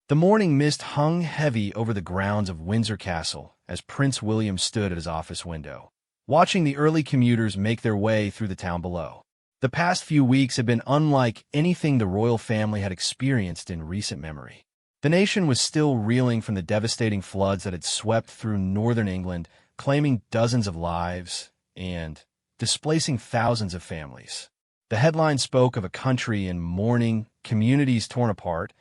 The morning mist hung heavy over the grounds of Windsor Castle as Prince William stood at his office window, watching the early commuters make their way through the town below. The past few weeks had been unlike anything the royal family had experienced in recent memory. The nation was still reeling from the devastating floods that had swept through northern England, claiming dozens of lives and displacing thousands of families. The headline spoke of a country in mourning, communities torn apart,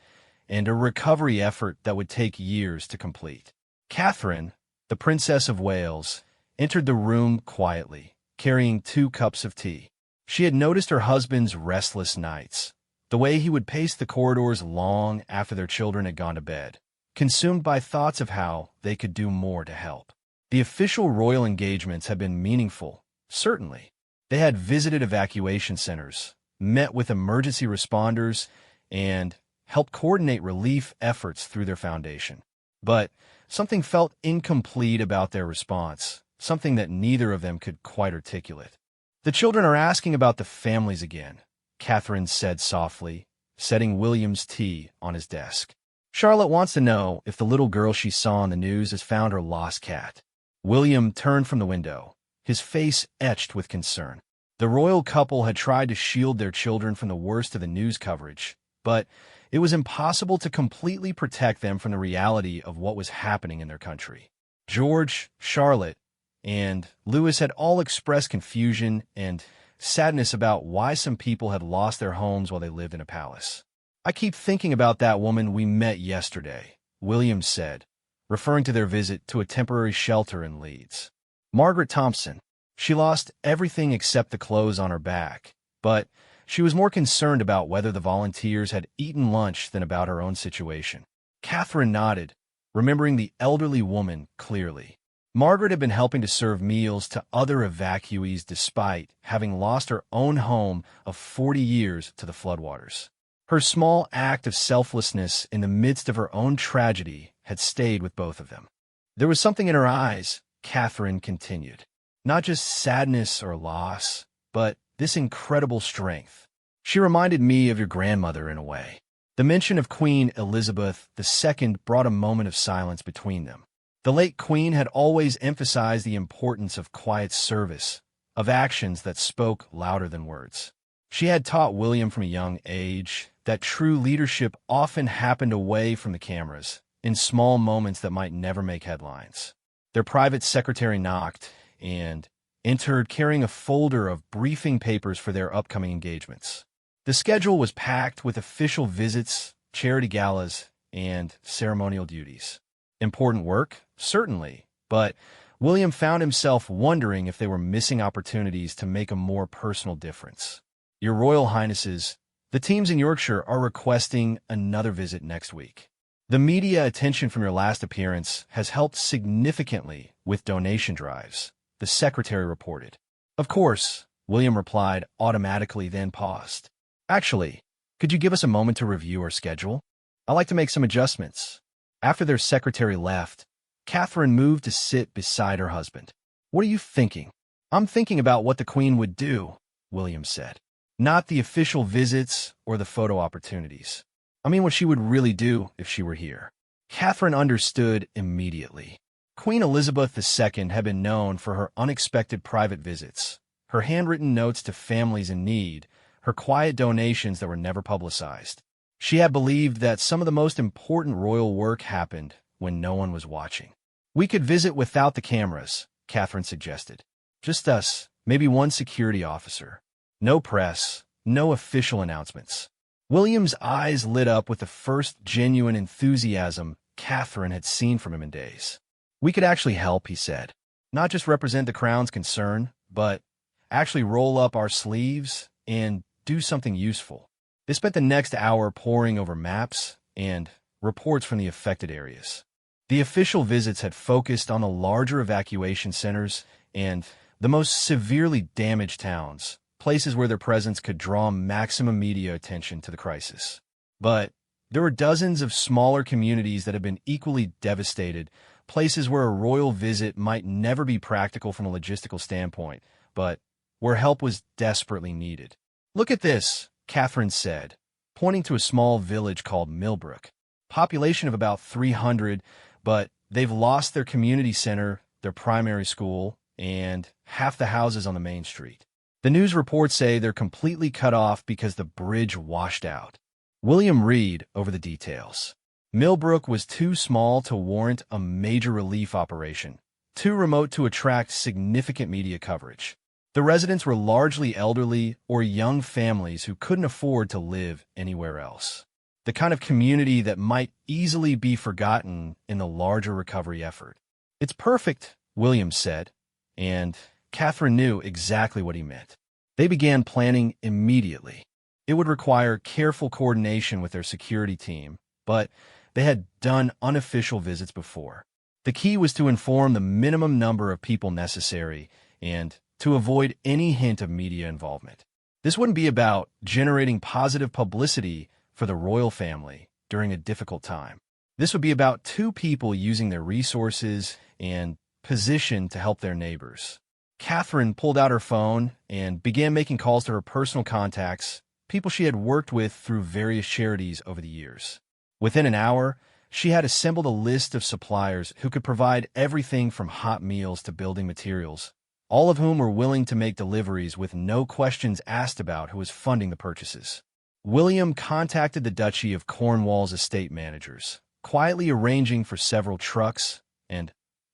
and a recovery effort that would take years to complete. Catherine, the Princess of Wales, entered the room quietly, carrying 2 cups of tea. She had noticed her husband's restless nights, the way he would pace the corridors long after their children had gone to bed, consumed by thoughts of how they could do more to help. The official royal engagements had been meaningful, certainly. They had visited evacuation centers, met with emergency responders, and helped coordinate relief efforts through their foundation. But something felt incomplete about their response, something that neither of them could quite articulate. "The children are asking about the families again," Catherine said softly, setting William's tea on his desk. "Charlotte wants to know if the little girl she saw on the news has found her lost cat." William turned from the window, his face etched with concern. The royal couple had tried to shield their children from the worst of the news coverage, but it was impossible to completely protect them from the reality of what was happening in their country. George, Charlotte, and Louis had all expressed confusion and sadness about why some people had lost their homes while they lived in a palace. "I keep thinking about that woman we met yesterday," William said, referring to their visit to a temporary shelter in Leeds. "Margaret Thompson. She lost everything except the clothes on her back, but she was more concerned about whether the volunteers had eaten lunch than about her own situation." Catherine nodded, remembering the elderly woman clearly. Margaret had been helping to serve meals to other evacuees despite having lost her own home of 40 years to the floodwaters. Her small act of selflessness in the midst of her own tragedy had stayed with both of them. "There was something in her eyes," Catherine continued. "Not just sadness or loss, but this incredible strength. She reminded me of your grandmother in a way." The mention of Queen Elizabeth II brought a moment of silence between them. The late queen had always emphasized the importance of quiet service, of actions that spoke louder than words. She had taught William from a young age that true leadership often happened away from the cameras, in small moments that might never make headlines. Their private secretary knocked and entered carrying a folder of briefing papers for their upcoming engagements. The schedule was packed with official visits, charity galas, and ceremonial duties. Important work, certainly, but William found himself wondering if they were missing opportunities to make a more personal difference. "Your Royal Highnesses, the teams in Yorkshire are requesting another visit next week. The media attention from your last appearance has helped significantly with donation drives," the secretary reported. "Of course," William replied automatically, then paused. "Actually, could you give us a moment to review our schedule? I'd like to make some adjustments." After their secretary left, Catherine moved to sit beside her husband. "What are you thinking?" "I'm thinking about what the Queen would do," William said. "Not the official visits or the photo opportunities. I mean what she would really do if she were here." Catherine understood immediately. Queen Elizabeth II had been known for her unexpected private visits, her handwritten notes to families in need, her quiet donations that were never publicized. She had believed that some of the most important royal work happened when no one was watching. "We could visit without the cameras," Catherine suggested. "Just us, maybe one security officer. No press, no official announcements." William's eyes lit up with the first genuine enthusiasm Catherine had seen from him in days. "We could actually help," he said. "Not just represent the Crown's concern, but actually roll up our sleeves and do something useful." They spent the next hour poring over maps and reports from the affected areas. The official visits had focused on the larger evacuation centers and the most severely damaged towns, places where their presence could draw maximum media attention to the crisis. But there were dozens of smaller communities that had been equally devastated, places where a royal visit might never be practical from a logistical standpoint, but where help was desperately needed. "Look at this," Catherine said, pointing to a small village called Millbrook. population of about 300, but they've lost their community center, their primary school, and half the houses on the main street. The news reports say they're completely cut off because the bridge washed out. William read over the details. Millbrook was too small to warrant a major relief operation, too remote to attract significant media coverage. The residents were largely elderly or young families who couldn't afford to live anywhere else. The kind of community that might easily be forgotten in the larger recovery effort. "It's perfect," William said, and Catherine knew exactly what he meant. They began planning immediately. It would require careful coordination with their security team, but they had done unofficial visits before. The key was to inform the minimum number of people necessary and to avoid any hint of media involvement. This wouldn't be about generating positive publicity for the royal family during a difficult time. This would be about two people using their resources and position to help their neighbors. Catherine pulled out her phone and began making calls to her personal contacts, people she had worked with through various charities over the years. Within an hour, she had assembled a list of suppliers who could provide everything from hot meals to building materials, all of whom were willing to make deliveries with no questions asked about who was funding the purchases. William contacted the Duchy of Cornwall's estate managers, quietly arranging for several trucks and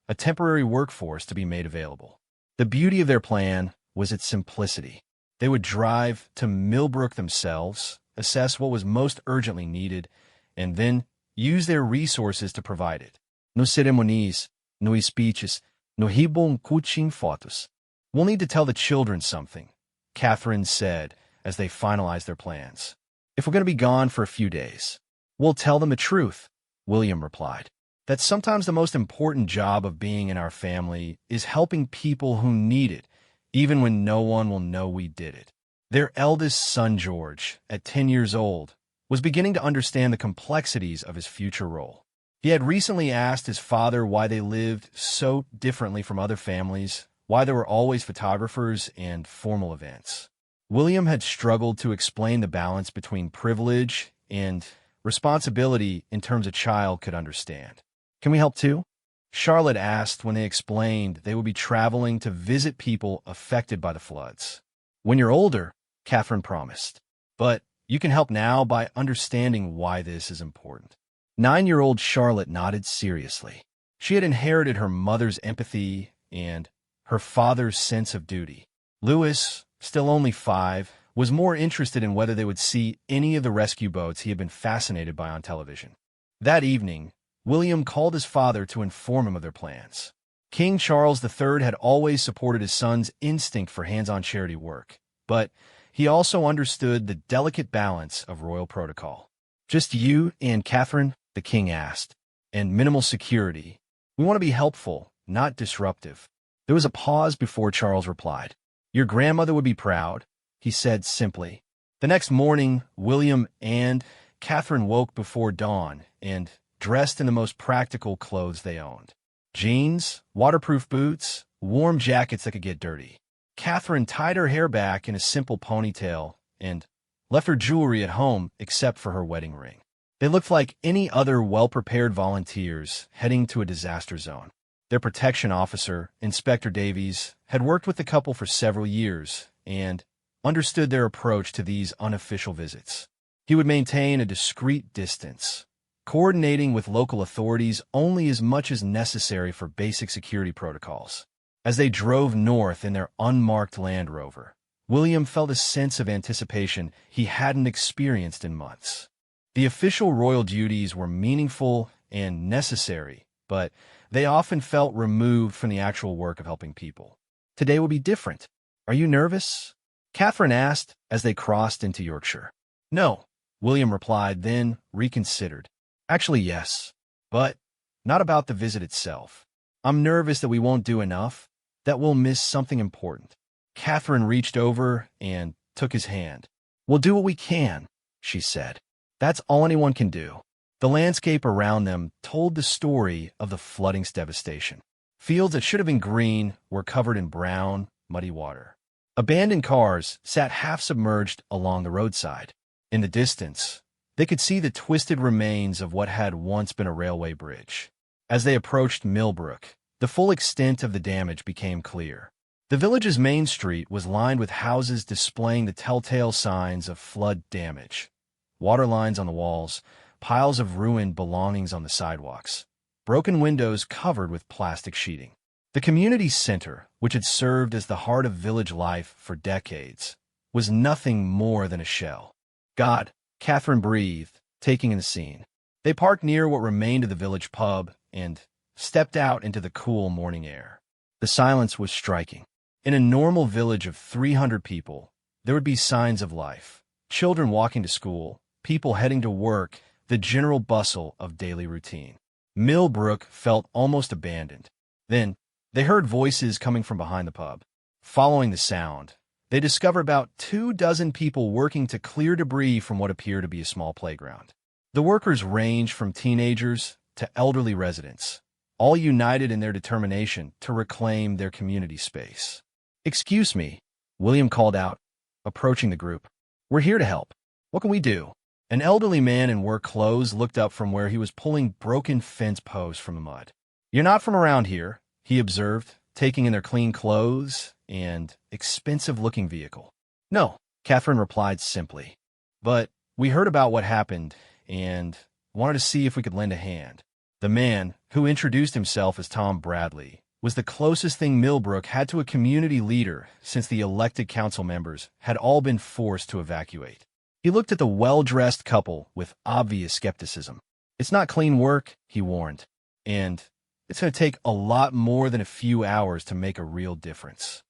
a temporary workforce to be made available. The beauty of their plan was its simplicity. They would drive to Millbrook themselves, assess what was most urgently needed, and then use their resources to provide it. No ceremonies, no speeches, no hibong kuching fotos. "We'll need to tell the children something," Catherine said as they finalized their plans. "If we're going to be gone for a few days, we'll tell them the truth," William replied. "That sometimes the most important job of being in our family is helping people who need it, even when no one will know we did it." Their eldest son, George, at 10 years old, was beginning to understand the complexities of his future role. He had recently asked his father why they lived so differently from other families, why there were always photographers and formal events. William had struggled to explain the balance between privilege and responsibility in terms a child could understand. "Can we help too?" Charlotte asked when they explained they would be traveling to visit people affected by the floods. "When you're older," Catherine promised. "But you can help now by understanding why this is important." 9-year-old Charlotte nodded seriously. She had inherited her mother's empathy and her father's sense of duty. Louis, still only 5, was more interested in whether they would see any of the rescue boats he had been fascinated by on television. That evening, William called his father to inform him of their plans. King Charles III had always supported his son's instinct for hands-on charity work, but he also understood the delicate balance of royal protocol. "Just you and Catherine?" the king asked. "And minimal security. We want to be helpful, not disruptive." There was a pause before Charles replied. "Your grandmother would be proud," he said simply. The next morning, William and Catherine woke before dawn and dressed in the most practical clothes they owned. Jeans, waterproof boots, warm jackets that could get dirty. Catherine tied her hair back in a simple ponytail and left her jewelry at home except for her wedding ring. They looked like any other well-prepared volunteers heading to a disaster zone. Their protection officer, Inspector Davies, had worked with the couple for several years and understood their approach to these unofficial visits. He would maintain a discreet distance, coordinating with local authorities only as much as necessary for basic security protocols. As they drove north in their unmarked Land Rover, William felt a sense of anticipation he hadn't experienced in months. The official royal duties were meaningful and necessary, but they often felt removed from the actual work of helping people. "Today will be different. Are you nervous?" Catherine asked as they crossed into Yorkshire. "No," William replied, then reconsidered. "Actually, yes, but not about the visit itself. I'm nervous that we won't do enough, that we'll miss something important." Catherine reached over and took his hand. "We'll do what we can," she said. "That's all anyone can do." The landscape around them told the story of the flooding's devastation. Fields that should have been green were covered in brown, muddy water. Abandoned cars sat half submerged along the roadside. In the distance, They could see the twisted remains of what had once been a railway bridge. As they approached Millbrook, the full extent of the damage became clear. The village's main street was lined with houses displaying the telltale signs of flood damage. Water lines on the walls, piles of ruined belongings on the sidewalks, broken windows covered with plastic sheeting. The community center, which had served as the heart of village life for decades, was nothing more than a shell. God, Catherine breathed, taking in the scene. They parked near what remained of the village pub and stepped out into the cool morning air. The silence was striking. In a normal village of 300 people, there would be signs of life. Children walking to school, people heading to work, the general bustle of daily routine. Millbrook felt almost abandoned. Then, they heard voices coming from behind the pub. Following the sound, they discovered about 24 people working to clear debris from what appeared to be a small playground. The workers ranged from teenagers to elderly residents, all united in their determination to reclaim their community space. "Excuse me," William called out, approaching the group. "We're here to help. What can we do?" An elderly man in work clothes looked up from where he was pulling broken fence posts from the mud. "You're not from around here," he observed, taking in their clean clothes and expensive-looking vehicle. "No," Catherine replied simply. "But we heard about what happened and wanted to see if we could lend a hand." The man, who introduced himself as Tom Bradley, was the closest thing Millbrook had to a community leader since the elected council members had all been forced to evacuate. He looked at the well-dressed couple with obvious skepticism. "It's not clean work," he warned, "and it's going to take a lot more than a few hours to make a real difference."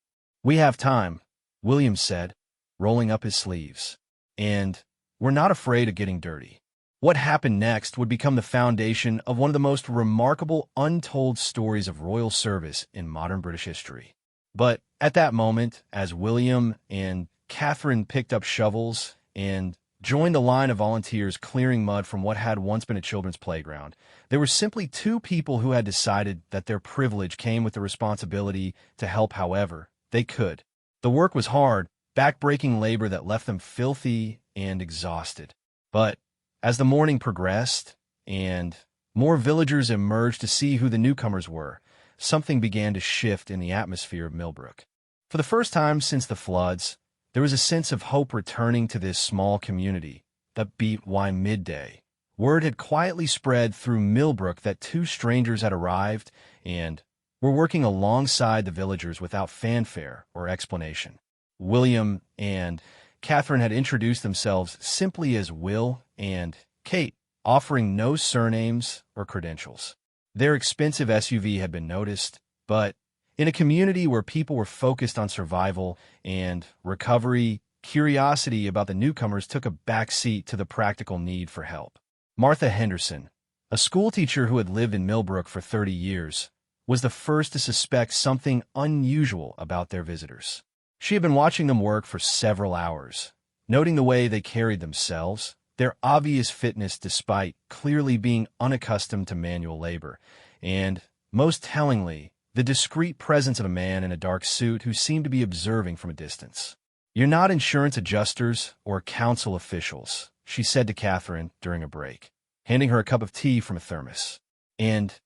"We have time," William said, rolling up his sleeves, "and we're not afraid of getting dirty." What happened next would become the foundation of one of the most remarkable untold stories of royal service in modern British history. But at that moment, as William and Catherine picked up shovels and joined the line of volunteers clearing mud from what had once been a children's playground, there were simply two people who had decided that their privilege came with the responsibility to help however they could. The work was hard, back-breaking labor that left them filthy and exhausted. But as the morning progressed and more villagers emerged to see who the newcomers were, something began to shift in the atmosphere of Millbrook. For the first time since the floods, there was a sense of hope returning to this small community that beat wine midday. Word had quietly spread through Millbrook that two strangers had arrived and were working alongside the villagers without fanfare or explanation. William and Catherine had introduced themselves simply as Will and Kate, offering no surnames or credentials. Their expensive SUV had been noticed, but in a community where people were focused on survival and recovery, curiosity about the newcomers took a backseat to the practical need for help. Martha Henderson, a schoolteacher who had lived in Millbrook for 30 years, was the first to suspect something unusual about their visitors. She had been watching them work for several hours, noting the way they carried themselves, their obvious fitness despite clearly being unaccustomed to manual labor, and, most tellingly, the discreet presence of a man in a dark suit who seemed to be observing from a distance. "You're not insurance adjusters or council officials," she said to Catherine during a break, handing her a cup of tea from a thermos. "And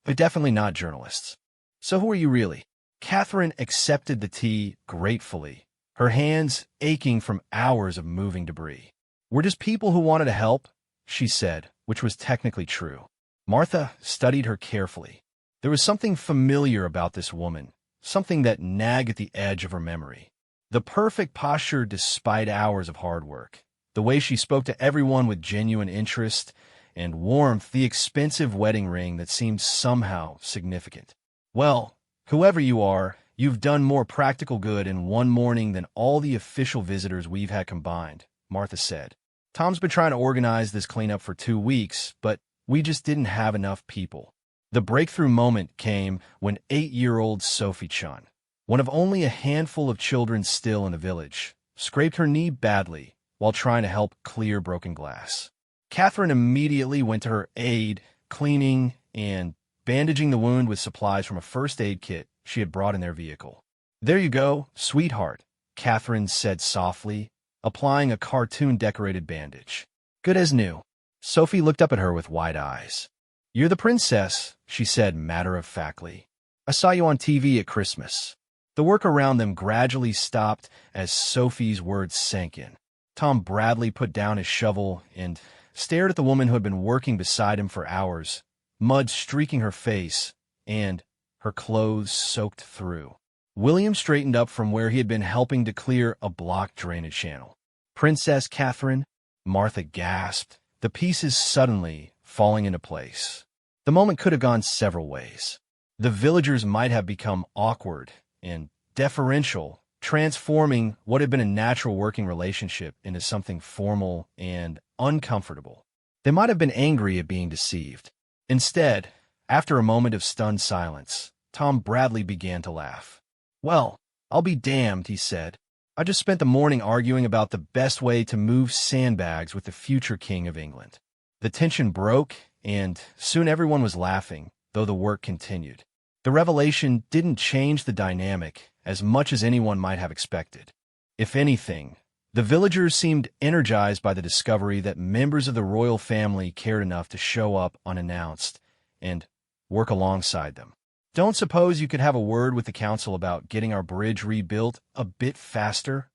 we're definitely not journalists. So who are you really?" Catherine accepted the tea gratefully, her hands aching from hours of moving debris. "We're just people who wanted to help," she said, which was technically true. Martha studied her carefully. There was something familiar about this woman, something that nagged at the edge of her memory. The perfect posture despite hours of hard work, the way she spoke to everyone with genuine interest and warmth, the expensive wedding ring that seemed somehow significant. "Well, whoever you are, you've done more practical good in one morning than all the official visitors we've had combined," Martha said. "Tom's been trying to organize this cleanup for 2 weeks, but we just didn't have enough people." The breakthrough moment came when 8-year-old Sophie Chun, one of only a handful of children still in the village, scraped her knee badly while trying to help clear broken glass. Catherine immediately went to her aid, cleaning and bandaging the wound with supplies from a first aid kit she had brought in their vehicle. "There you go, sweetheart," Catherine said softly, applying a cartoon-decorated bandage. Good as new. Sophie looked up at her with wide eyes. You're the princess, she said matter-of-factly. I saw you on TV at Christmas. The work around them gradually stopped as Sophie's words sank in. Tom Bradley put down his shovel and stared at the woman who had been working beside him for hours, mud streaking her face, and her clothes soaked through. William straightened up from where he had been helping to clear a blocked drainage channel. Princess Catherine? Martha gasped, the pieces suddenly falling into place. The moment could have gone several ways. The villagers might have become awkward and deferential, transforming what had been a natural working relationship into something formal and uncomfortable. They might have been angry at being deceived. Instead, after a moment of stunned silence, Tom Bradley began to laugh. Well, I'll be damned, he said. I just spent the morning arguing about the best way to move sandbags with the future King of England. The tension broke, and soon everyone was laughing, though the work continued. The revelation didn't change the dynamic as much as anyone might have expected. If anything, the villagers seemed energized by the discovery that members of the royal family cared enough to show up unannounced and work alongside them. Don't suppose you could have a word with the council about getting our bridge rebuilt a bit faster?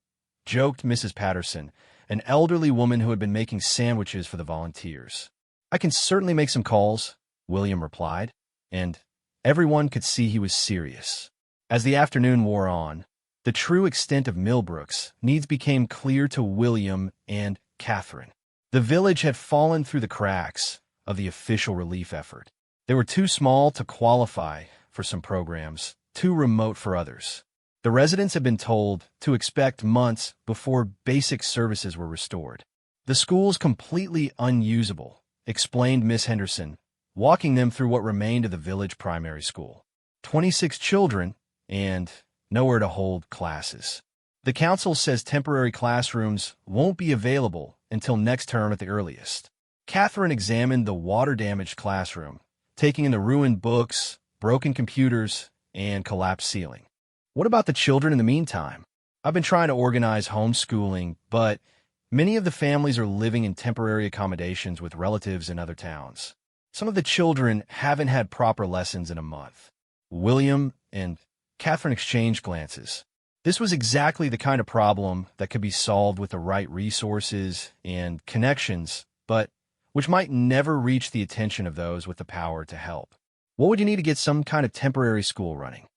Joked Mrs. Patterson, an elderly woman who had been making sandwiches for the volunteers. I can certainly make some calls, William replied, and everyone could see he was serious. As the afternoon wore on, the true extent of Millbrook's needs became clear to William and Catherine. The village had fallen through the cracks of the official relief effort. They were too small to qualify for some programs, too remote for others. The residents had been told to expect months before basic services were restored. The school's completely unusable, explained Miss Henderson, walking them through what remained of the village primary school. 26 children, and nowhere to hold classes. The council says temporary classrooms won't be available until next term at the earliest. Catherine examined the water-damaged classroom, taking in the ruined books, broken computers, and collapsed ceiling. What about the children in the meantime? I've been trying to organize homeschooling, but many of the families are living in temporary accommodations with relatives in other towns. Some of the children haven't had proper lessons in a month. William and Catherine exchanged glances. This was exactly the kind of problem that could be solved with the right resources and connections, but which might never reach the attention of those with the power to help. What would you need to get some kind of temporary school running?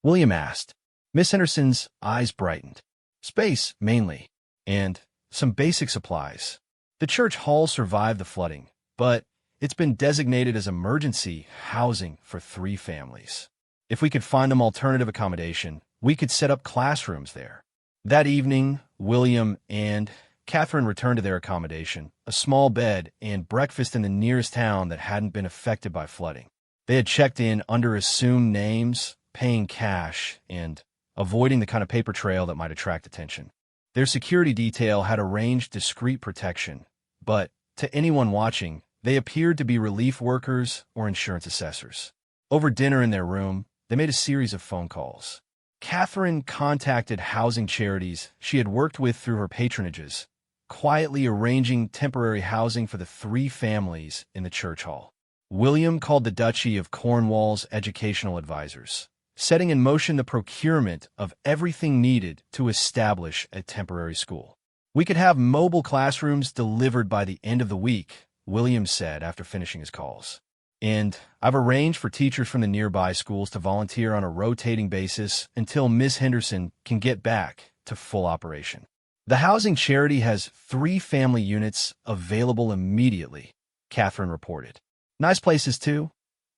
William asked. Miss Henderson's eyes brightened. Space, mainly, and some basic supplies. The church hall survived the flooding, but it's been designated as emergency housing for 3 families. If we could find them alternative accommodation, we could set up classrooms there. That evening, William and Catherine returned to their accommodation, a small bed and breakfast in the nearest town that hadn't been affected by flooding. They had checked in under assumed names, paying cash, and avoiding the kind of paper trail that might attract attention. Their security detail had arranged discreet protection, but to anyone watching, they appeared to be relief workers or insurance assessors. Over dinner in their room, they made a series of phone calls. Catherine contacted housing charities she had worked with through her patronages, quietly arranging temporary housing for the 3 families in the church hall. William called the Duchy of Cornwall's educational advisors, setting in motion the procurement of everything needed to establish a temporary school. We could have mobile classrooms delivered by the end of the week, William said after finishing his calls. And I've arranged for teachers from the nearby schools to volunteer on a rotating basis until Miss Henderson can get back to full operation. The housing charity has 3 family units available immediately, Catherine reported. Nice places, too.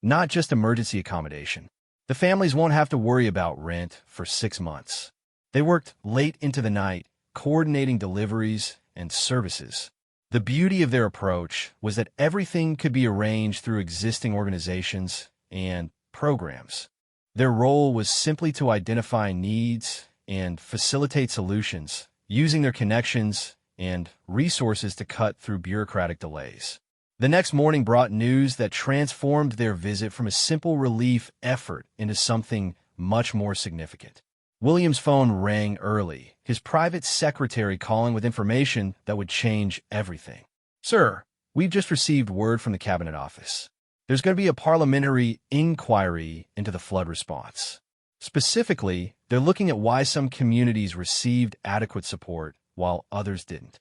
Not just emergency accommodation. The families won't have to worry about rent for 6 months. They worked late into the night, coordinating deliveries and services. The beauty of their approach was that everything could be arranged through existing organizations and programs. Their role was simply to identify needs and facilitate solutions, using their connections and resources to cut through bureaucratic delays. The next morning brought news that transformed their visit from a simple relief effort into something much more significant. William's phone rang early, his private secretary calling with information that would change everything. Sir, we've just received word from the Cabinet Office. There's going to be a parliamentary inquiry into the flood response. Specifically, they're looking at why some communities received adequate support while others didn't.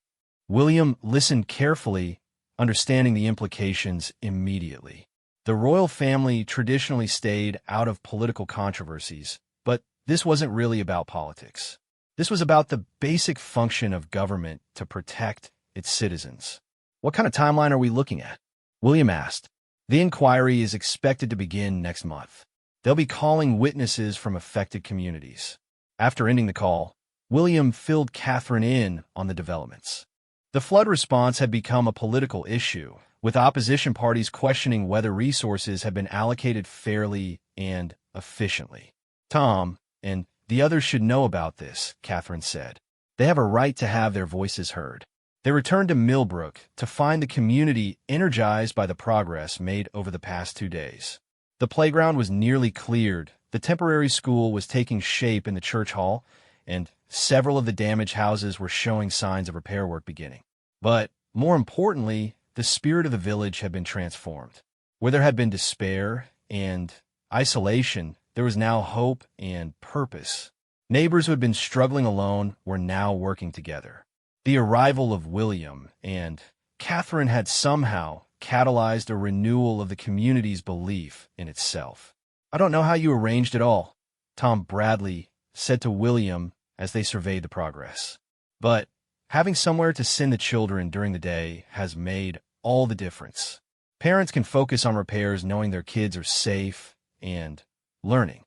William listened carefully, understanding the implications immediately. The royal family traditionally stayed out of political controversies, but this wasn't really about politics. This was about the basic function of government to protect its citizens. What kind of timeline are we looking at? William asked. The inquiry is expected to begin next month. They'll be calling witnesses from affected communities. After ending the call, William filled Catherine in on the developments. The flood response had become a political issue, with opposition parties questioning whether resources had been allocated fairly and efficiently. Tom and the others should know about this, Catherine said. They have a right to have their voices heard. They returned to Millbrook to find the community energized by the progress made over the past 2 days. The playground was nearly cleared, the temporary school was taking shape in the church hall, and several of the damaged houses were showing signs of repair work beginning. But, more importantly, the spirit of the village had been transformed. Where there had been despair and isolation, there was now hope and purpose. Neighbors who had been struggling alone were now working together. The arrival of William and Catherine had somehow catalyzed a renewal of the community's belief in itself. I don't know how you arranged it all, Tom Bradley said to William as they surveyed the progress. But having somewhere to send the children during the day has made all the difference. Parents can focus on repairs knowing their kids are safe and learning.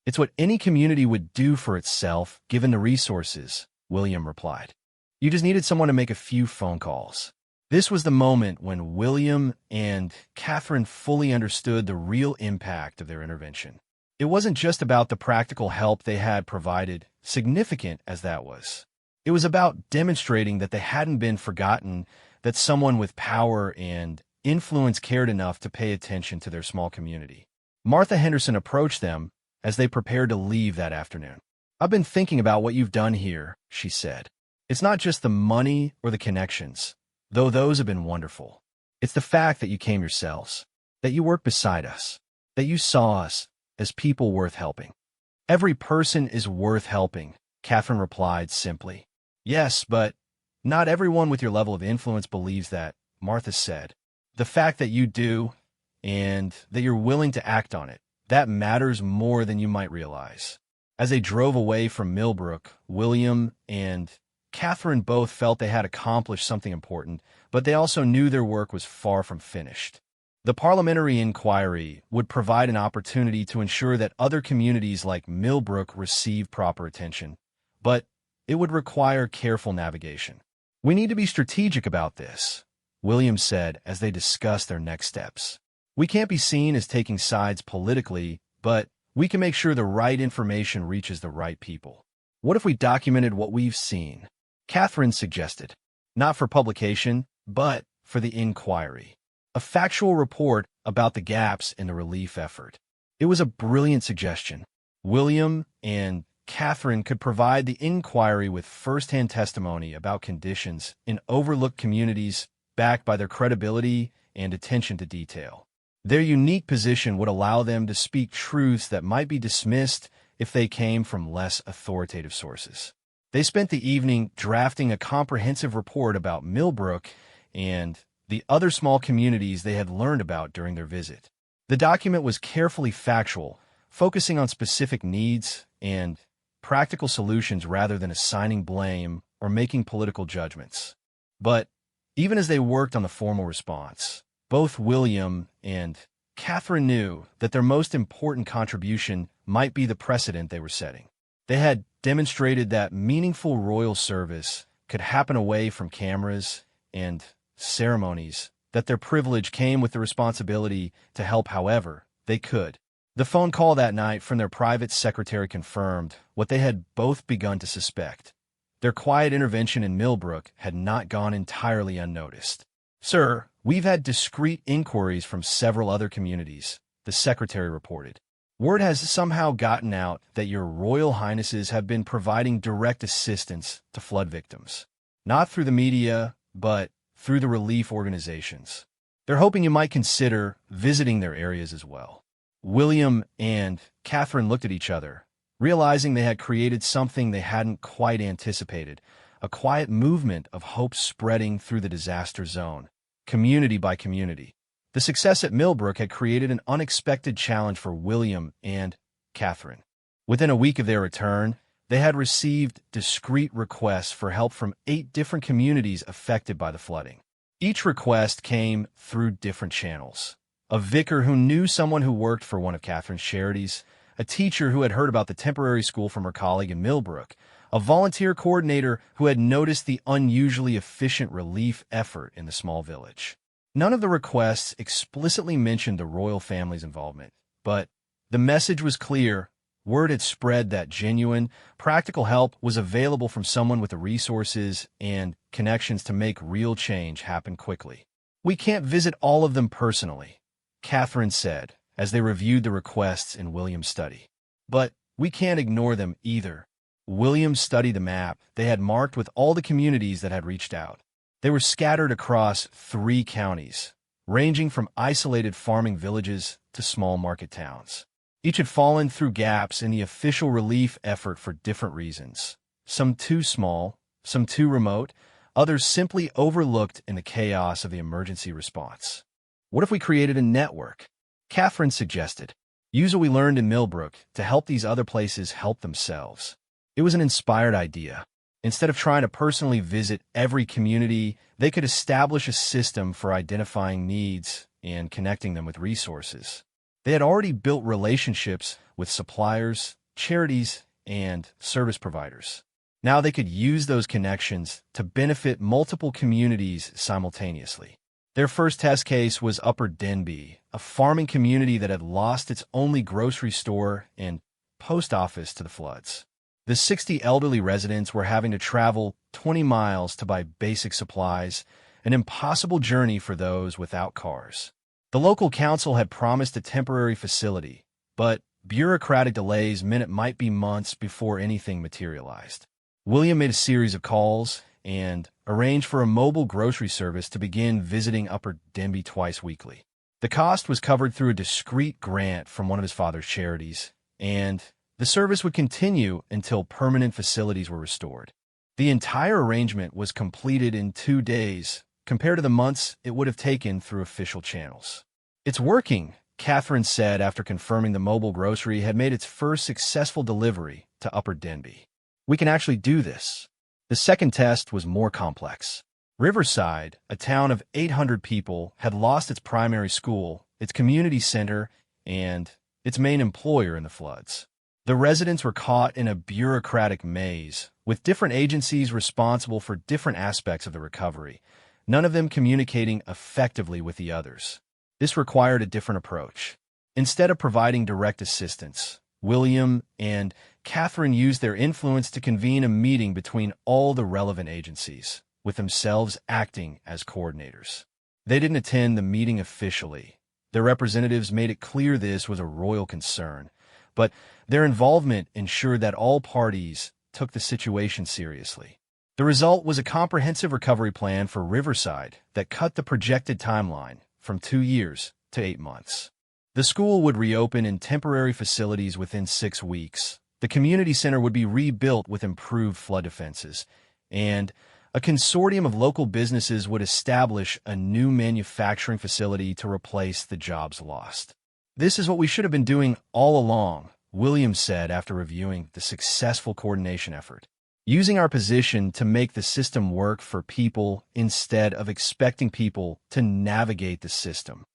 It's what any community would do for itself, given the resources, William replied. You just needed someone to make a few phone calls. This was the moment when William and Catherine fully understood the real impact of their intervention. It wasn't just about the practical help they had provided, significant as that was. It was about demonstrating that they hadn't been forgotten, that someone with power and influence cared enough to pay attention to their small community. Martha Henderson approached them as they prepared to leave that afternoon. I've been thinking about what you've done here, she said. It's not just the money or the connections, though those have been wonderful. It's the fact that you came yourselves, that you worked beside us, that you saw us as people worth helping. Every person is worth helping, Catherine replied simply. Yes, but not everyone with your level of influence believes that, Martha said. The fact that you do, and that you're willing to act on it, that matters more than you might realize. As they drove away from Millbrook, William and Catherine both felt they had accomplished something important, but they also knew their work was far from finished. The parliamentary inquiry would provide an opportunity to ensure that other communities like Millbrook receive proper attention, but it would require careful navigation. We need to be strategic about this, William said as they discussed their next steps. We can't be seen as taking sides politically, but we can make sure the right information reaches the right people. What if we documented what we've seen? Catherine suggested. Not for publication, but for the inquiry. A factual report about the gaps in the relief effort. It was a brilliant suggestion. William and Catherine could provide the inquiry with first-hand testimony about conditions in overlooked communities backed by their credibility and attention to detail. Their unique position would allow them to speak truths that might be dismissed if they came from less authoritative sources. They spent the evening drafting a comprehensive report about Millbrook and the other small communities they had learned about during their visit. The document was carefully factual, focusing on specific needs and practical solutions rather than assigning blame or making political judgments. But even as they worked on the formal response, both William and Catherine knew that their most important contribution might be the precedent they were setting. They had demonstrated that meaningful royal service could happen away from cameras and ceremonies, that their privilege came with the responsibility to help however they could. The phone call that night from their private secretary confirmed what they had both begun to suspect. Their quiet intervention in Millbrook had not gone entirely unnoticed. Sir, we've had discreet inquiries from several other communities, the secretary reported. Word has somehow gotten out that your royal highnesses have been providing direct assistance to flood victims. Not through the media, but through the relief organizations. They're hoping you might consider visiting their areas as well. William and Catherine looked at each other, realizing they had created something they hadn't quite anticipated, a quiet movement of hope spreading through the disaster zone, community by community. The success at Millbrook had created an unexpected challenge for William and Catherine. Within a week of their return, they had received discreet requests for help from 8 different communities affected by the flooding. Each request came through different channels. A vicar who knew someone who worked for one of Catherine's charities, a teacher who had heard about the temporary school from her colleague in Millbrook, a volunteer coordinator who had noticed the unusually efficient relief effort in the small village. None of the requests explicitly mentioned the royal family's involvement, but the message was clear. Word had spread that genuine, practical help was available from someone with the resources and connections to make real change happen quickly. "We can't visit all of them personally," Catherine said, as they reviewed the requests in William's study. "But we can't ignore them either." William studied the map they had marked with all the communities that had reached out. They were scattered across 3 counties, ranging from isolated farming villages to small market towns. Each had fallen through gaps in the official relief effort for different reasons. Some too small, some too remote, others simply overlooked in the chaos of the emergency response. "What if we created a network?" Catherine suggested. "Use what we learned in Millbrook to help these other places help themselves." It was an inspired idea. Instead of trying to personally visit every community, they could establish a system for identifying needs and connecting them with resources. They had already built relationships with suppliers, charities, and service providers. Now they could use those connections to benefit multiple communities simultaneously. Their first test case was Upper Denby, a farming community that had lost its only grocery store and post office to the floods. The 60 elderly residents were having to travel 20 miles to buy basic supplies, an impossible journey for those without cars. The local council had promised a temporary facility, but bureaucratic delays meant it might be months before anything materialized. William made a series of calls and arranged for a mobile grocery service to begin visiting Upper Denby twice weekly. The cost was covered through a discreet grant from one of his father's charities, and the service would continue until permanent facilities were restored. The entire arrangement was completed in 2 days, compared to the months it would have taken through official channels. "It's working," Catherine said after confirming the mobile grocery had made its first successful delivery to Upper Denby. "We can actually do this." The second test was more complex. Riverside, a town of 800 people, had lost its primary school, its community center, and its main employer in the floods. The residents were caught in a bureaucratic maze, with different agencies responsible for different aspects of the recovery, none of them communicating effectively with the others. This required a different approach. Instead of providing direct assistance, William and Catherine used their influence to convene a meeting between all the relevant agencies, with themselves acting as coordinators. They didn't attend the meeting officially. Their representatives made it clear this was a royal concern, but their involvement ensured that all parties took the situation seriously. The result was a comprehensive recovery plan for Riverside that cut the projected timeline from 2 years to 8 months. The school would reopen in temporary facilities within 6 weeks. The community center would be rebuilt with improved flood defenses, and a consortium of local businesses would establish a new manufacturing facility to replace the jobs lost. "This is what we should have been doing all along," Williams said after reviewing the successful coordination effort. "Using our position to make the system work for people instead of expecting people to navigate the system."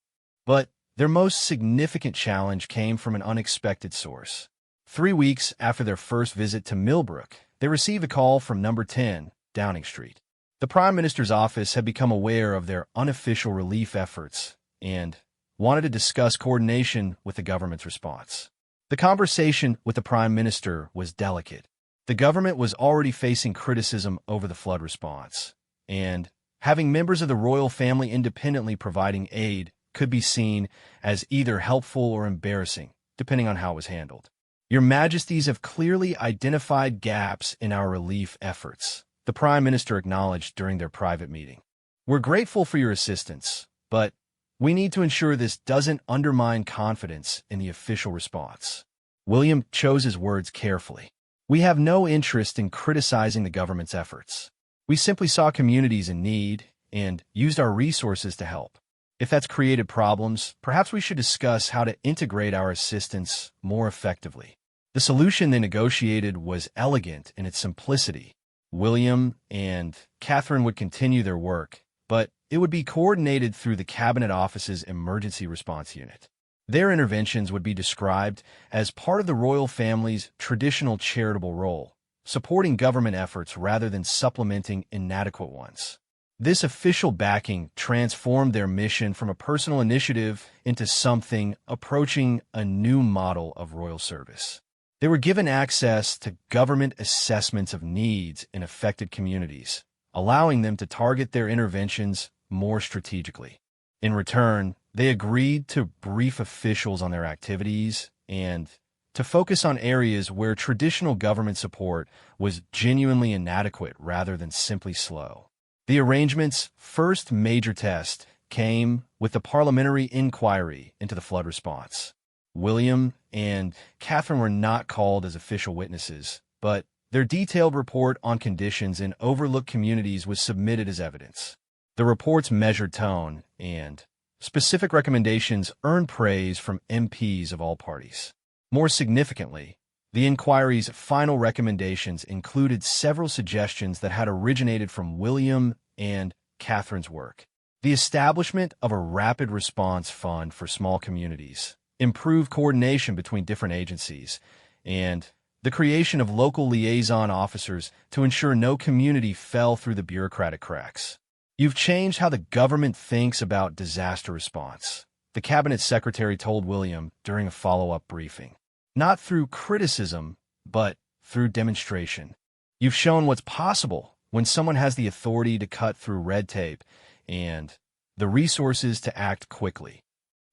But their most significant challenge came from an unexpected source. 3 weeks after their first visit to Millbrook, they received a call from number 10, Downing Street. The Prime Minister's office had become aware of their unofficial relief efforts and wanted to discuss coordination with the government's response. The conversation with the Prime Minister was delicate. The government was already facing criticism over the flood response, and having members of the royal family independently providing aid could be seen as either helpful or embarrassing, depending on how it was handled. "Your Majesties have clearly identified gaps in our relief efforts," the Prime Minister acknowledged during their private meeting. We're grateful for your assistance, but we need to ensure this doesn't undermine confidence in the official response. William chose his words carefully. We have no interest in criticizing the government's efforts. We simply saw communities in need and used our resources to help. If that's created problems, perhaps we should discuss how to integrate our assistance more effectively. The solution they negotiated was elegant in its simplicity. William and Catherine would continue their work, but it would be coordinated through the Cabinet Office's Emergency Response Unit. Their interventions would be described as part of the royal family's traditional charitable role, supporting government efforts rather than supplementing inadequate ones. This official backing transformed their mission from a personal initiative into something approaching a new model of royal service. They were given access to government assessments of needs in affected communities, allowing them to target their interventions more strategically. In return, they agreed to brief officials on their activities and to focus on areas where traditional government support was genuinely inadequate rather than simply slow. The arrangement's first major test came with the parliamentary inquiry into the flood response. William and Catherine were not called as official witnesses, but their detailed report on conditions in overlooked communities was submitted as evidence. The report's measured tone and specific recommendations earned praise from MPs of all parties. More significantly, the inquiry's final recommendations included several suggestions that had originated from William and Catherine's work. The establishment of a rapid response fund for small communities, improved coordination between different agencies, and the creation of local liaison officers to ensure no community fell through the bureaucratic cracks. You've changed how the government thinks about disaster response, the cabinet secretary told William during a follow-up briefing. Not through criticism, but through demonstration. You've shown what's possible when someone has the authority to cut through red tape and the resources to act quickly.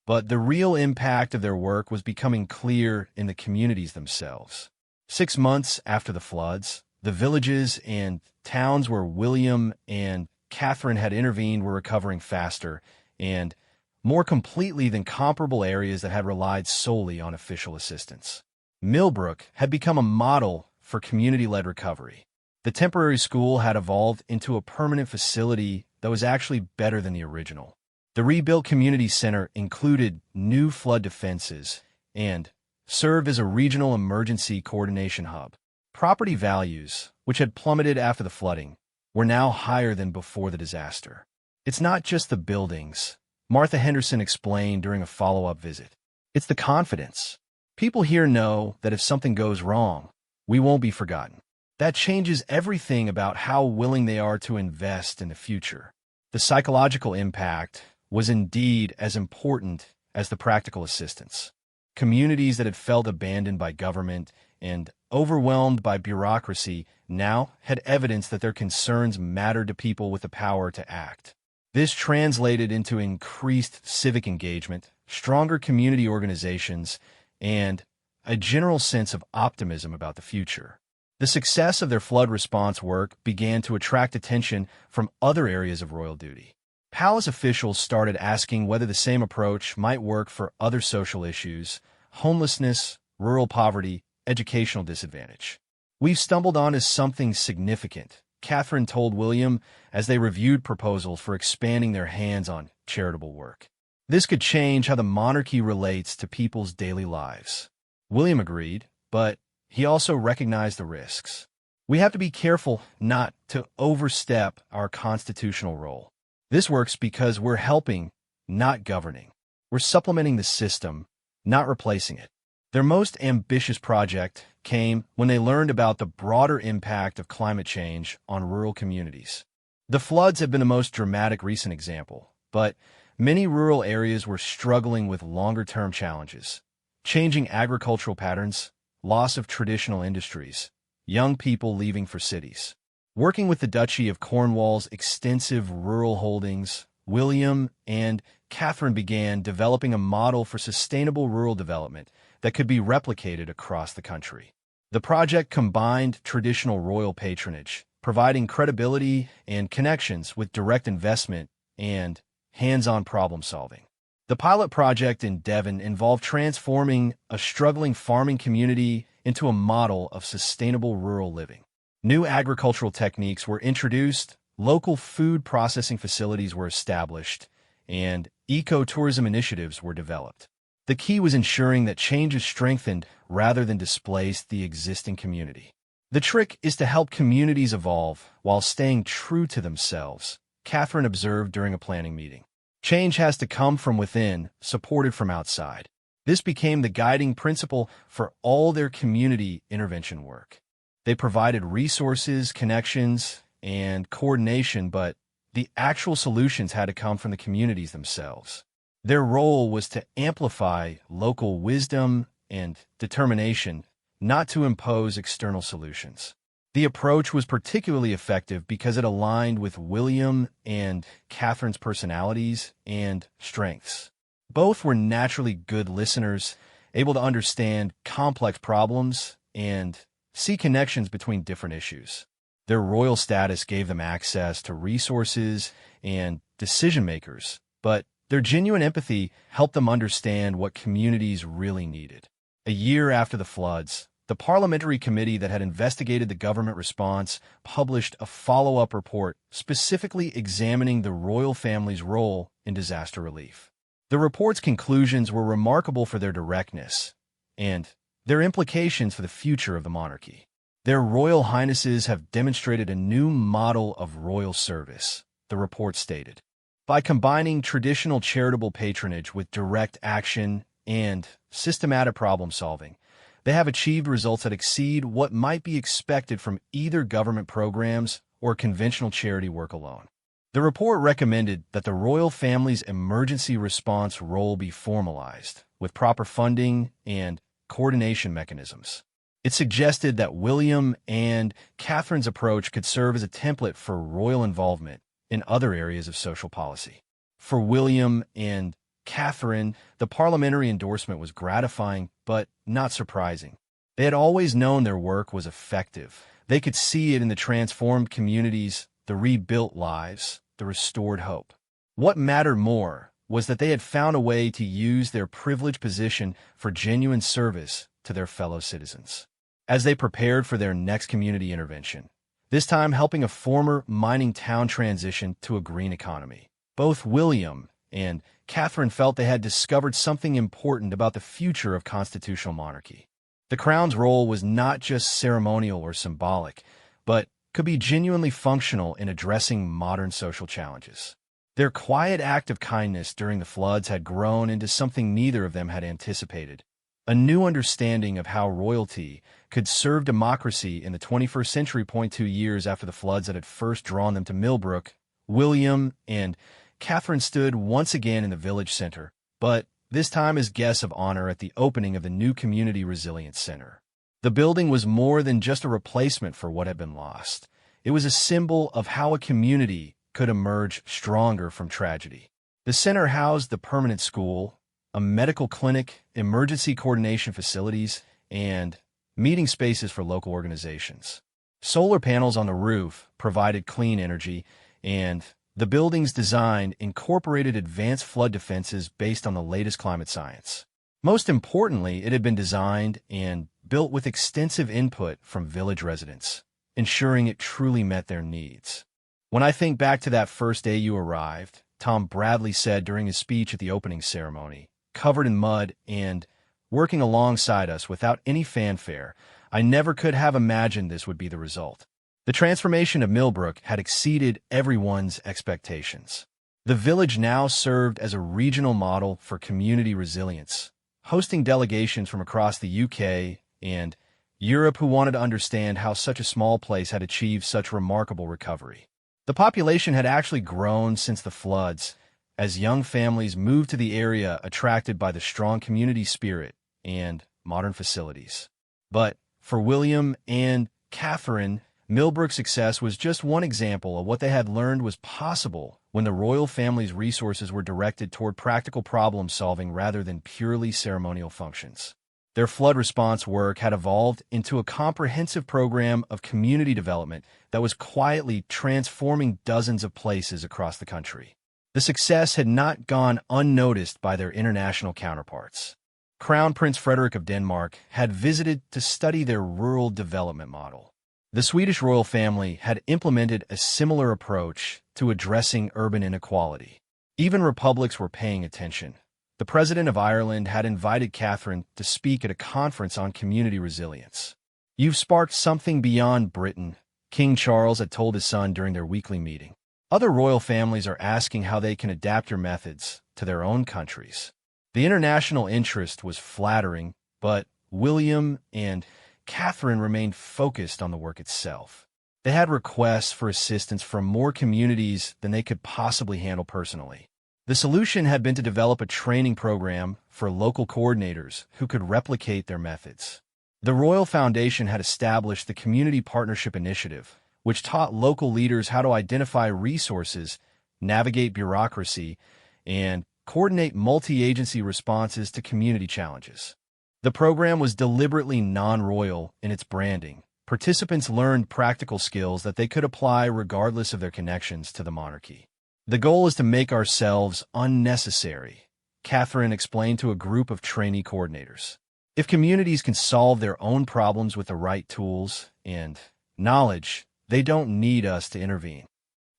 But the real impact of their work was becoming clear in the communities themselves. 6 months after the floods, the villages and towns where William and Catherine had intervened were recovering faster and more completely than comparable areas that had relied solely on official assistance. Millbrook had become a model for community-led recovery. The temporary school had evolved into a permanent facility that was actually better than the original. The rebuilt community center included new flood defenses and served as a regional emergency coordination hub. Property values, which had plummeted after the flooding, were now higher than before the disaster. It's not just the buildings, Martha Henderson explained during a follow-up visit. It's the confidence. People here know that if something goes wrong, we won't be forgotten. That changes everything about how willing they are to invest in the future. The psychological impact was indeed as important as the practical assistance. Communities that had felt abandoned by government and overwhelmed by bureaucracy now had evidence that their concerns mattered to people with the power to act. This translated into increased civic engagement, stronger community organizations, and a general sense of optimism about the future. The success of their flood response work began to attract attention from other areas of royal duty. Palace officials started asking whether the same approach might work for other social issues: homelessness, rural poverty, educational disadvantage. We've stumbled on as something significant, Catherine told William as they reviewed proposals for expanding their hands-on charitable work. This could change how the monarchy relates to people's daily lives. William agreed, but he also recognized the risks. We have to be careful not to overstep our constitutional role. This works because we're helping, not governing. We're supplementing the system, not replacing it. Their most ambitious project came when they learned about the broader impact of climate change on rural communities. The floods have been the most dramatic recent example, but many rural areas were struggling with longer-term challenges: changing agricultural patterns, loss of traditional industries, young people leaving for cities. Working with the Duchy of Cornwall's extensive rural holdings, William and Catherine began developing a model for sustainable rural development that could be replicated across the country. The project combined traditional royal patronage, providing credibility and connections with direct investment and hands-on problem-solving. The pilot project in Devon involved transforming a struggling farming community into a model of sustainable rural living. New agricultural techniques were introduced, local food processing facilities were established, and ecotourism initiatives were developed. The key was ensuring that changes strengthened rather than displaced the existing community. The trick is to help communities evolve while staying true to themselves, Catherine observed during a planning meeting. Change has to come from within, supported from outside. This became the guiding principle for all their community intervention work. They provided resources, connections, and coordination, but the actual solutions had to come from the communities themselves. Their role was to amplify local wisdom and determination, not to impose external solutions. The approach was particularly effective because it aligned with William and Catherine's personalities and strengths. Both were naturally good listeners, able to understand complex problems and see connections between different issues. Their royal status gave them access to resources and decision-makers, but their genuine empathy helped them understand what communities really needed. A year after the floods, the parliamentary committee that had investigated the government response published a follow-up report specifically examining the royal family's role in disaster relief. The report's conclusions were remarkable for their directness and their implications for the future of the monarchy. Their royal highnesses have demonstrated a new model of royal service, the report stated. By combining traditional charitable patronage with direct action and systematic problem-solving, they have achieved results that exceed what might be expected from either government programs or conventional charity work alone. The report recommended that the royal family's emergency response role be formalized, with proper funding and coordination mechanisms. It suggested that William and Catherine's approach could serve as a template for royal involvement in other areas of social policy. For William and Catherine, the parliamentary endorsement was gratifying, but not surprising. They had always known their work was effective. They could see it in the transformed communities, the rebuilt lives, the restored hope. What mattered more was that they had found a way to use their privileged position for genuine service to their fellow citizens. As they prepared for their next community intervention, this time helping a former mining town transition to a green economy, both William and Catherine felt they had discovered something important about the future of constitutional monarchy. The crown's role was not just ceremonial or symbolic, but could be genuinely functional in addressing modern social challenges. Their quiet act of kindness during the floods had grown into something neither of them had anticipated, a new understanding of how royalty could serve democracy in the 21st century. 2 years after the floods that had first drawn them to Millbrook, William and Catherine stood once again in the village center, but this time as guests of honor at the opening of the new Community Resilience Center. The building was more than just a replacement for what had been lost. It was a symbol of how a community could emerge stronger from tragedy. The center housed the permanent school, a medical clinic, emergency coordination facilities, and meeting spaces for local organizations. Solar panels on the roof provided clean energy, and the building's design incorporated advanced flood defenses based on the latest climate science. Most importantly, it had been designed and built with extensive input from village residents, ensuring it truly met their needs. When I think back to that first day you arrived, Tom Bradley said during his speech at the opening ceremony, covered in mud and working alongside us without any fanfare, I never could have imagined this would be the result. The transformation of Millbrook had exceeded everyone's expectations. The village now served as a regional model for community resilience, hosting delegations from across the UK and Europe who wanted to understand how such a small place had achieved such remarkable recovery. The population had actually grown since the floods, as young families moved to the area attracted by the strong community spirit and modern facilities. But for William and Catherine, Millbrook's success was just one example of what they had learned was possible when the royal family's resources were directed toward practical problem-solving rather than purely ceremonial functions. Their flood response work had evolved into a comprehensive program of community development that was quietly transforming dozens of places across the country. The success had not gone unnoticed by their international counterparts. Crown Prince Frederick of Denmark had visited to study their rural development model. The Swedish royal family had implemented a similar approach to addressing urban inequality. Even republics were paying attention. The President of Ireland had invited Catherine to speak at a conference on community resilience. "You've sparked something beyond Britain," King Charles had told his son during their weekly meeting. "Other royal families are asking how they can adapt your methods to their own countries." The international interest was flattering, but William and Catherine remained focused on the work itself. They had requests for assistance from more communities than they could possibly handle personally. The solution had been to develop a training program for local coordinators who could replicate their methods. The Royal Foundation had established the Community Partnership Initiative, which taught local leaders how to identify resources, navigate bureaucracy, and coordinate multi-agency responses to community challenges. The program was deliberately non-royal in its branding. Participants learned practical skills that they could apply regardless of their connections to the monarchy. "The goal is to make ourselves unnecessary," Catherine explained to a group of trainee coordinators. "If communities can solve their own problems with the right tools and knowledge, they don't need us to intervene."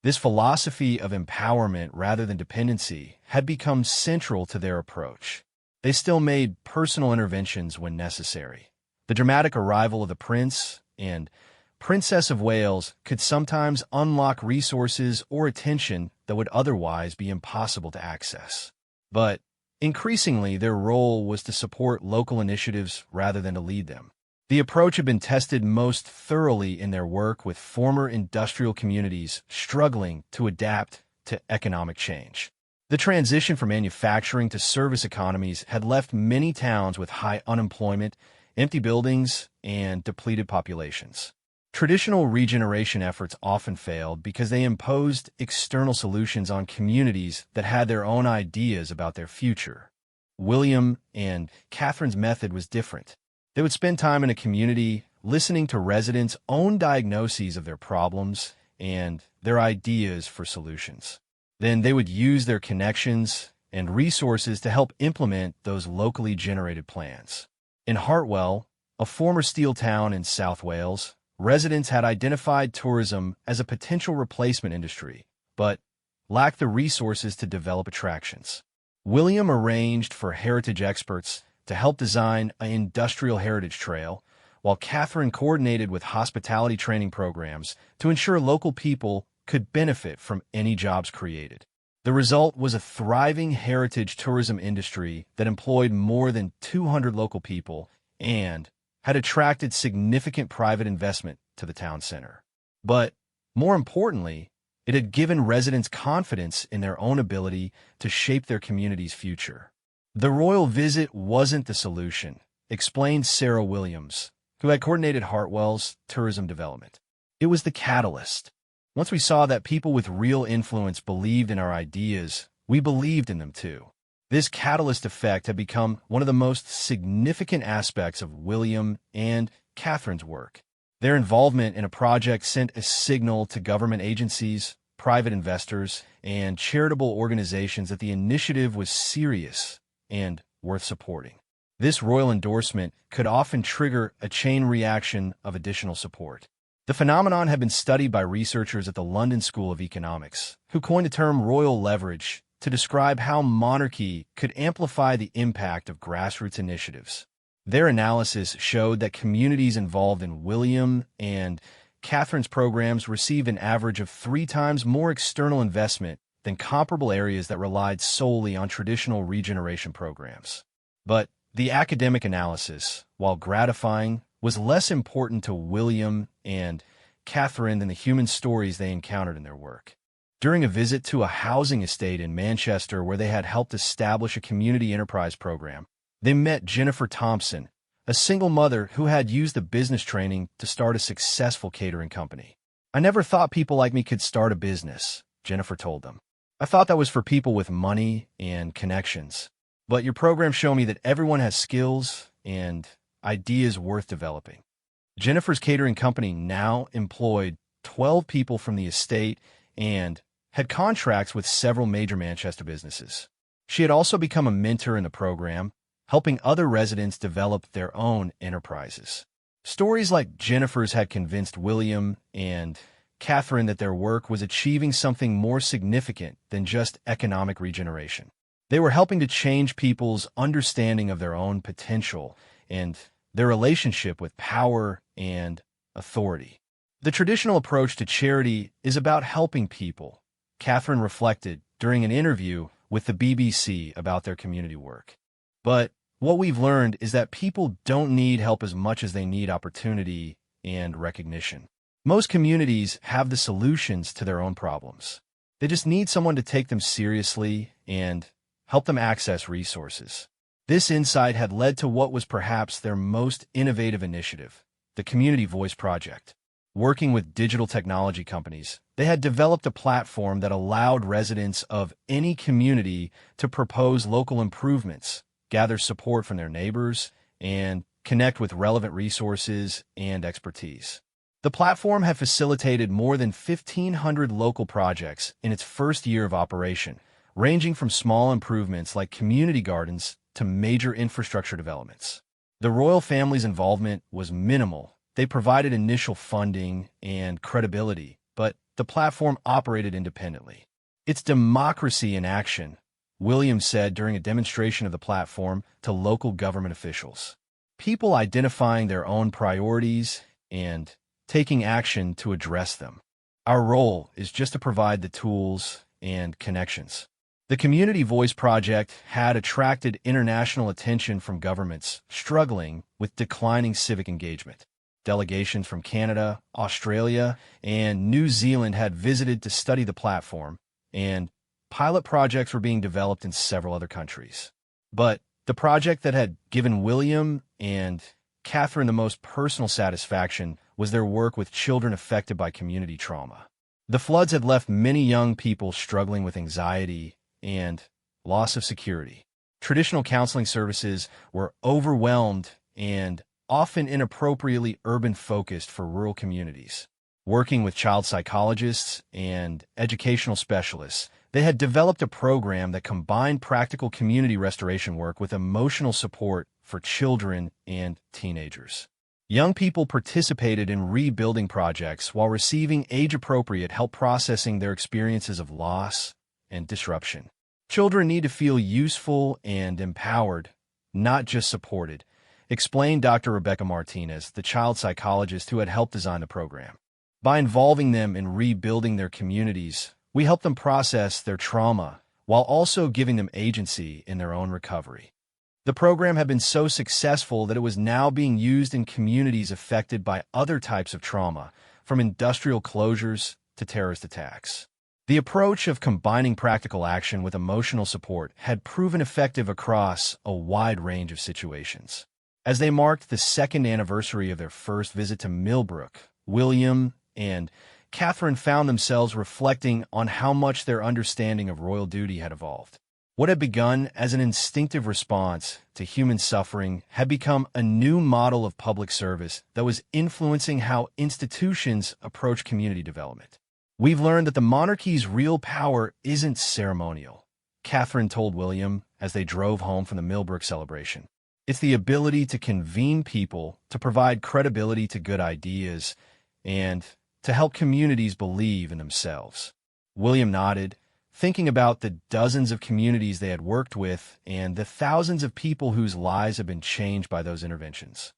This philosophy of empowerment rather than dependency had become central to their approach. They still made personal interventions when necessary. The dramatic arrival of the Prince and Princess of Wales could sometimes unlock resources or attention that would otherwise be impossible to access. But increasingly, their role was to support local initiatives rather than to lead them. The approach had been tested most thoroughly in their work with former industrial communities struggling to adapt to economic change. The transition from manufacturing to service economies had left many towns with high unemployment, empty buildings, and depleted populations. Traditional regeneration efforts often failed because they imposed external solutions on communities that had their own ideas about their future. William and Catherine's method was different. They would spend time in a community listening to residents' own diagnoses of their problems and their ideas for solutions. Then they would use their connections and resources to help implement those locally generated plans. In Hartwell, a former steel town in South Wales, residents had identified tourism as a potential replacement industry, but lacked the resources to develop attractions. William arranged for heritage experts to help design an industrial heritage trail, while Catherine coordinated with hospitality training programs to ensure local people could benefit from any jobs created. The result was a thriving heritage tourism industry that employed more than 200 local people and had attracted significant private investment to the town center. But more importantly, it had given residents confidence in their own ability to shape their community's future. "The royal visit wasn't the solution," explained Sarah Williams, who had coordinated Hartwell's tourism development. "It was the catalyst. Once we saw that people with real influence believed in our ideas, we believed in them too." This catalyst effect had become one of the most significant aspects of William and Catherine's work. Their involvement in a project sent a signal to government agencies, private investors, and charitable organizations that the initiative was serious and worth supporting. This royal endorsement could often trigger a chain reaction of additional support. The phenomenon had been studied by researchers at the London School of Economics, who coined the term royal leverage to describe how monarchy could amplify the impact of grassroots initiatives. Their analysis showed that communities involved in William and Catherine's programs received an average of 3 times more external investment than comparable areas that relied solely on traditional regeneration programs. But the academic analysis, while gratifying, was less important to William and Catherine than the human stories they encountered in their work. During a visit to a housing estate in Manchester where they had helped establish a community enterprise program, they met Jennifer Thompson, a single mother who had used the business training to start a successful catering company. "I never thought people like me could start a business," Jennifer told them. "I thought that was for people with money and connections. But your program showed me that everyone has skills and ideas worth developing. Jennifer's catering company now employed 12 people from the estate and had contracts with several major Manchester businesses. She had also become a mentor in the program, helping other residents develop their own enterprises. Stories like Jennifer's had convinced William and Catherine that their work was achieving something more significant than just economic regeneration. They were helping to change people's understanding of their own potential and their relationship with power and authority. The traditional approach to charity is about helping people, Catherine reflected during an interview with the BBC about their community work. But what we've learned is that people don't need help as much as they need opportunity and recognition. Most communities have the solutions to their own problems. They just need someone to take them seriously and help them access resources. This insight had led to what was perhaps their most innovative initiative, the Community Voice Project. Working with digital technology companies, they had developed a platform that allowed residents of any community to propose local improvements, gather support from their neighbors, and connect with relevant resources and expertise. The platform had facilitated more than 1,500 local projects in its first year of operation, ranging from small improvements like community gardens to major infrastructure developments. The royal family's involvement was minimal. They provided initial funding and credibility, but the platform operated independently. It's democracy in action, William said during a demonstration of the platform to local government officials. People identifying their own priorities and taking action to address them. Our role is just to provide the tools and connections. The Community Voice Project had attracted international attention from governments struggling with declining civic engagement. Delegations from Canada, Australia, and New Zealand had visited to study the platform, and pilot projects were being developed in several other countries. But the project that had given William and Catherine the most personal satisfaction was their work with children affected by community trauma. The floods had left many young people struggling with anxiety and loss of security. Traditional counseling services were overwhelmed and often inappropriately urban-focused for rural communities. Working with child psychologists and educational specialists, they had developed a program that combined practical community restoration work with emotional support for children and teenagers. Young people participated in rebuilding projects while receiving age-appropriate help processing their experiences of loss and disruption. Children need to feel useful and empowered, not just supported, explained Dr. Rebecca Martinez, the child psychologist who had helped design the program. By involving them in rebuilding their communities, we help them process their trauma while also giving them agency in their own recovery. The program had been so successful that it was now being used in communities affected by other types of trauma, from industrial closures to terrorist attacks. The approach of combining practical action with emotional support had proven effective across a wide range of situations. As they marked the second anniversary of their first visit to Millbrook, William and Catherine found themselves reflecting on how much their understanding of royal duty had evolved. What had begun as an instinctive response to human suffering had become a new model of public service that was influencing how institutions approach community development. We've learned that the monarchy's real power isn't ceremonial, Catherine told William as they drove home from the Millbrook celebration. It's the ability to convene people, to provide credibility to good ideas, and to help communities believe in themselves. William nodded, thinking about the dozens of communities they had worked with and the thousands of people whose lives had been changed by those interventions.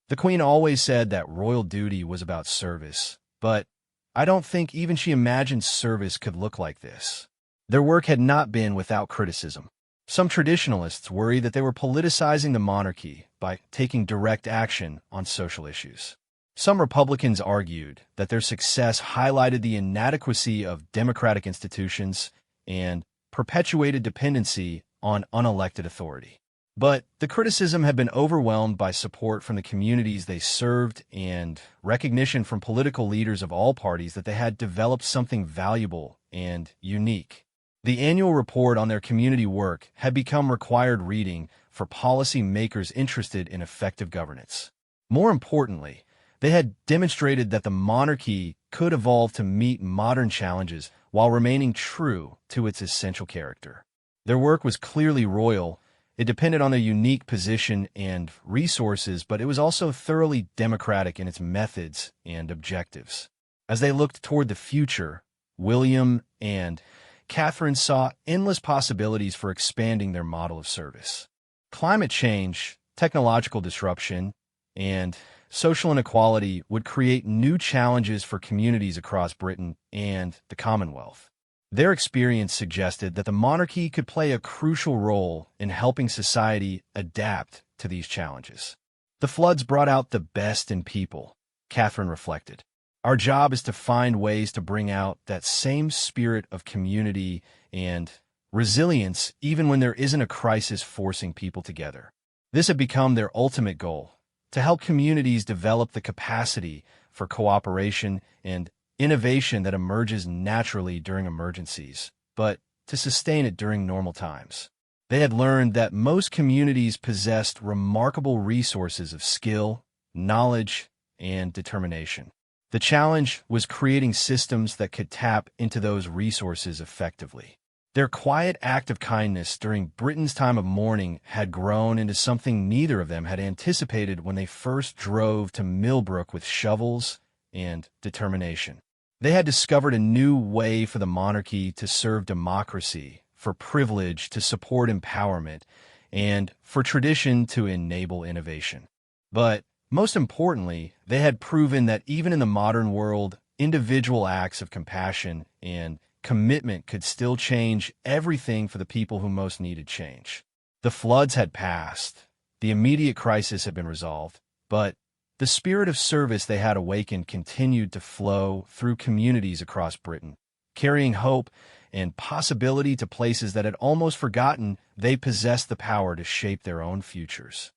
The Queen always said that royal duty was about service, but I don't think even she imagined service could look like this. Their work had not been without criticism. Some traditionalists worry that they were politicizing the monarchy by taking direct action on social issues. Some Republicans argued that their success highlighted the inadequacy of democratic institutions and perpetuated dependency on unelected authority. But the criticism had been overwhelmed by support from the communities they served and recognition from political leaders of all parties that they had developed something valuable and unique. The annual report on their community work had become required reading for policy makers interested in effective governance. More importantly, they had demonstrated that the monarchy could evolve to meet modern challenges while remaining true to its essential character. Their work was clearly royal. It depended on their unique position and resources, but it was also thoroughly democratic in its methods and objectives. As they looked toward the future, William and Catherine saw endless possibilities for expanding their model of service. Climate change, technological disruption, and social inequality would create new challenges for communities across Britain and the Commonwealth. Their experience suggested that the monarchy could play a crucial role in helping society adapt to these challenges. The floods brought out the best in people, Catherine reflected. Our job is to find ways to bring out that same spirit of community and resilience even when there isn't a crisis forcing people together. This had become their ultimate goal, to help communities develop the capacity for cooperation and innovation that emerges naturally during emergencies, but to sustain it during normal times. They had learned that most communities possessed remarkable resources of skill, knowledge, and determination. The challenge was creating systems that could tap into those resources effectively. Their quiet act of kindness during Britain's time of mourning had grown into something neither of them had anticipated when they first drove to Millbrook with shovels and determination. They had discovered a new way for the monarchy to serve democracy, for privilege to support empowerment, and for tradition to enable innovation. But most importantly, they had proven that even in the modern world, individual acts of compassion and commitment could still change everything for the people who most needed change. The floods had passed, the immediate crisis had been resolved, but the spirit of service they had awakened continued to flow through communities across Britain, carrying hope and possibility to places that had almost forgotten they possessed the power to shape their own futures.